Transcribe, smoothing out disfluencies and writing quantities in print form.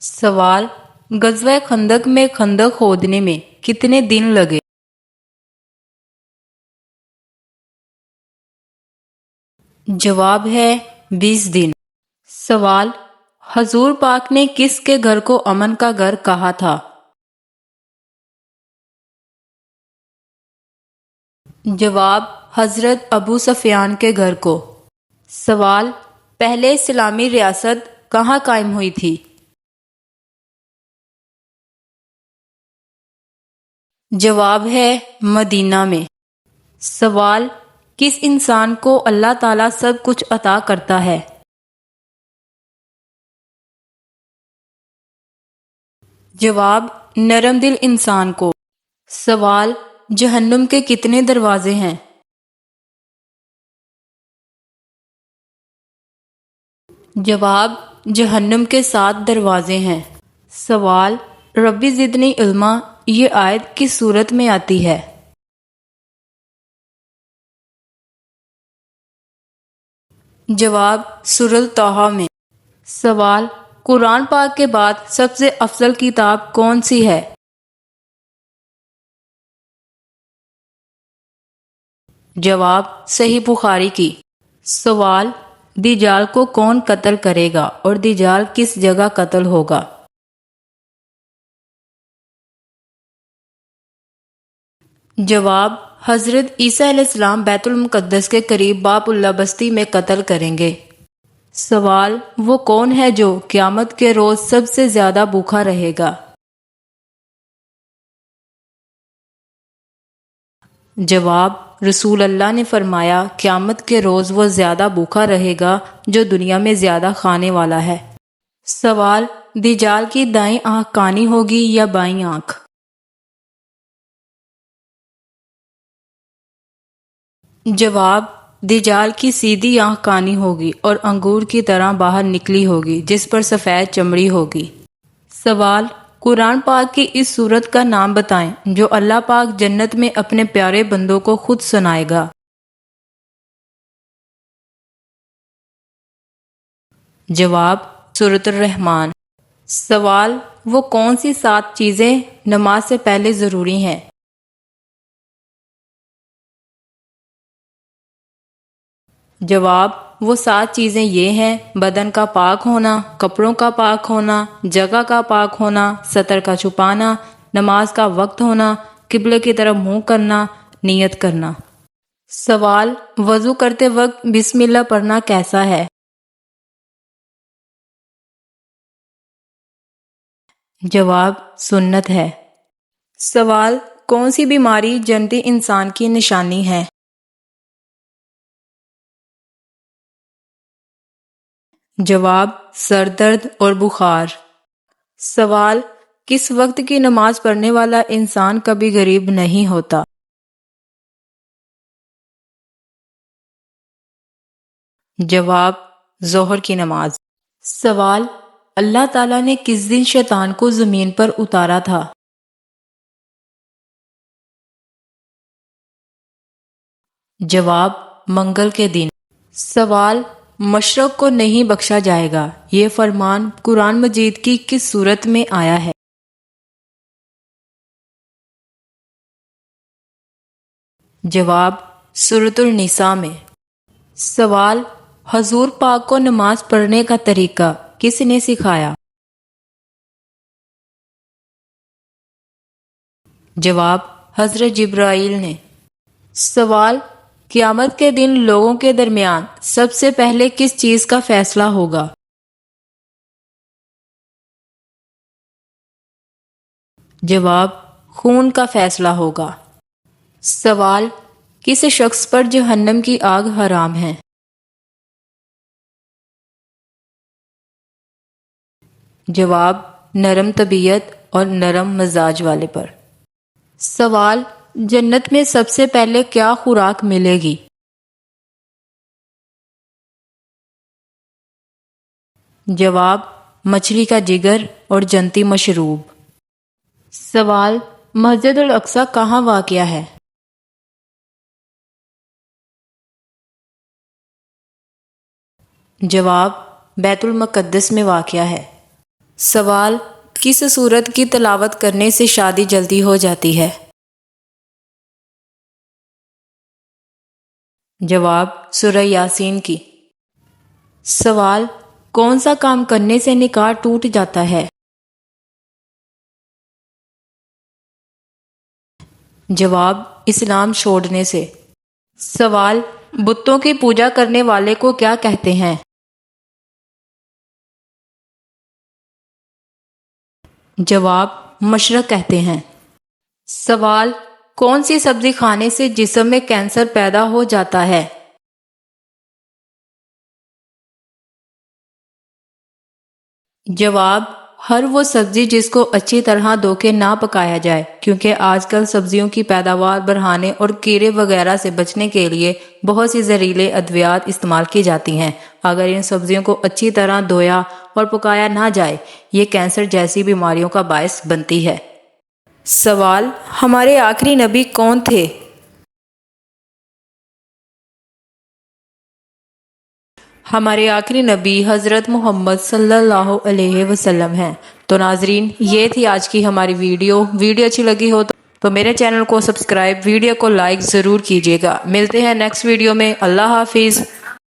سوال: غزوہ خندق میں خندق کھودنے میں کتنے دن لگے؟ جواب ہے 20 دن۔ سوال: حضور پاک نے کس کے گھر کو امن کا گھر کہا تھا؟ جواب: حضرت ابو سفیان کے گھر کو۔ سوال: پہلے اسلامی ریاست کہاں قائم ہوئی تھی؟ جواب ہے مدینہ میں۔ سوال: کس انسان کو اللہ تعالیٰ سب کچھ عطا کرتا ہے؟ جواب: نرم دل انسان کو۔ سوال: جہنم کے کتنے دروازے ہیں؟ جواب: جہنم کے 7 دروازے ہیں۔ سوال: ربی زدنی علما یہ آیت کس صورت میں آتی ہے؟ جواب: سورۃ طٰہٰ میں۔ سوال: قرآن پاک کے بعد سب سے افضل کتاب کون سی ہے؟ جواب: صحیح بخاری کی۔ سوال: دجال کو کون قتل کرے گا اور دجال کس جگہ قتل ہوگا؟ جواب: حضرت عیسیٰ علیہ السلام بیت المقدس کے قریب باب اللہ بستی میں قتل کریں گے۔ سوال: وہ کون ہے جو قیامت کے روز سب سے زیادہ بھوکا رہے گا؟ جواب: رسول اللہ نے فرمایا قیامت کے روز وہ زیادہ بھوکا رہے گا جو دنیا میں زیادہ کھانے والا ہے۔ سوال: دجال کی دائیں آنکھ کانی ہوگی یا بائیں آنکھ؟ جواب: دجال کی سیدھی آنکھ کانی ہوگی اور انگور کی طرح باہر نکلی ہوگی جس پر سفید چمڑی ہوگی۔ سوال: قرآن پاک کی اس سورت کا نام بتائیں جو اللہ پاک جنت میں اپنے پیارے بندوں کو خود سنائے گا۔ جواب: سورۃ الرحمن۔ سوال: وہ کون سی 7 چیزیں نماز سے پہلے ضروری ہیں؟ جواب: وہ 7 چیزیں یہ ہیں: بدن کا پاک ہونا، کپڑوں کا پاک ہونا، جگہ کا پاک ہونا، سطر کا چھپانا، نماز کا وقت ہونا، قبلے کی طرف منہ کرنا، نیت کرنا۔ سوال: وضو کرتے وقت بسم اللہ پڑھنا کیسا ہے؟ جواب: سنت ہے۔ سوال: کون سی بیماری جنتی انسان کی نشانی ہے؟ جواب: سر درد اور بخار۔ سوال: کس وقت کی نماز پڑھنے والا انسان کبھی غریب نہیں ہوتا؟ جواب: ظہر کی نماز۔ سوال: اللہ تعالیٰ نے کس دن شیطان کو زمین پر اتارا تھا؟ جواب: منگل کے دن۔ سوال: مشرق کو نہیں بخشا جائے گا یہ فرمان قرآن مجید کی کس صورت میں آیا ہے؟ جواب: سورۃ النساء میں۔ سوال: حضور پاک کو نماز پڑھنے کا طریقہ کس نے سکھایا؟ جواب: حضرت جبرائیل نے۔ سوال: قیامت کے دن لوگوں کے درمیان سب سے پہلے کس چیز کا فیصلہ ہوگا؟ جواب: خون کا فیصلہ ہوگا۔ سوال: کس شخص پر جہنم کی آگ حرام ہے؟ جواب: نرم طبیعت اور نرم مزاج والے پر۔ سوال: جنت میں سب سے پہلے کیا خوراک ملے گی؟ جواب: مچھلی کا جگر اور جنتی مشروب۔ سوال: مسجد الاقصی کہاں واقع ہے؟ جواب: بیت المقدس میں واقع ہے۔ سوال: کس سورت کی تلاوت کرنے سے شادی جلدی ہو جاتی ہے؟ جواب: سورہ یاسین کی۔ سوال: کون سا کام کرنے سے نکاح ٹوٹ جاتا ہے؟ جواب: اسلام چھوڑنے سے۔ سوال: بتوں کی پوجا کرنے والے کو کیا کہتے ہیں؟ جواب: مشرق کہتے ہیں۔ سوال: کون سی سبزی کھانے سے جسم میں کینسر پیدا ہو جاتا ہے؟ جواب: ہر وہ سبزی جس کو اچھی طرح دھو کے نہ پکایا جائے، کیونکہ آج کل سبزیوں کی پیداوار بڑھانے اور کیڑے وغیرہ سے بچنے کے لیے بہت سی زہریلے ادویات استعمال کی جاتی ہیں۔ اگر ان سبزیوں کو اچھی طرح دھویا اور پکایا نہ جائے، یہ کینسر جیسی بیماریوں کا باعث بنتی ہے۔ سوال: ہمارے آخری نبی کون تھے؟ ہمارے آخری نبی حضرت محمد صلی اللہ علیہ وسلم ہیں۔ تو ناظرین، یہ تھی آج کی ہماری ویڈیو اچھی لگی ہو تو میرے چینل کو سبسکرائب، ویڈیو کو لائک ضرور کیجیے گا۔ ملتے ہیں نیکسٹ ویڈیو میں۔ اللہ حافظ۔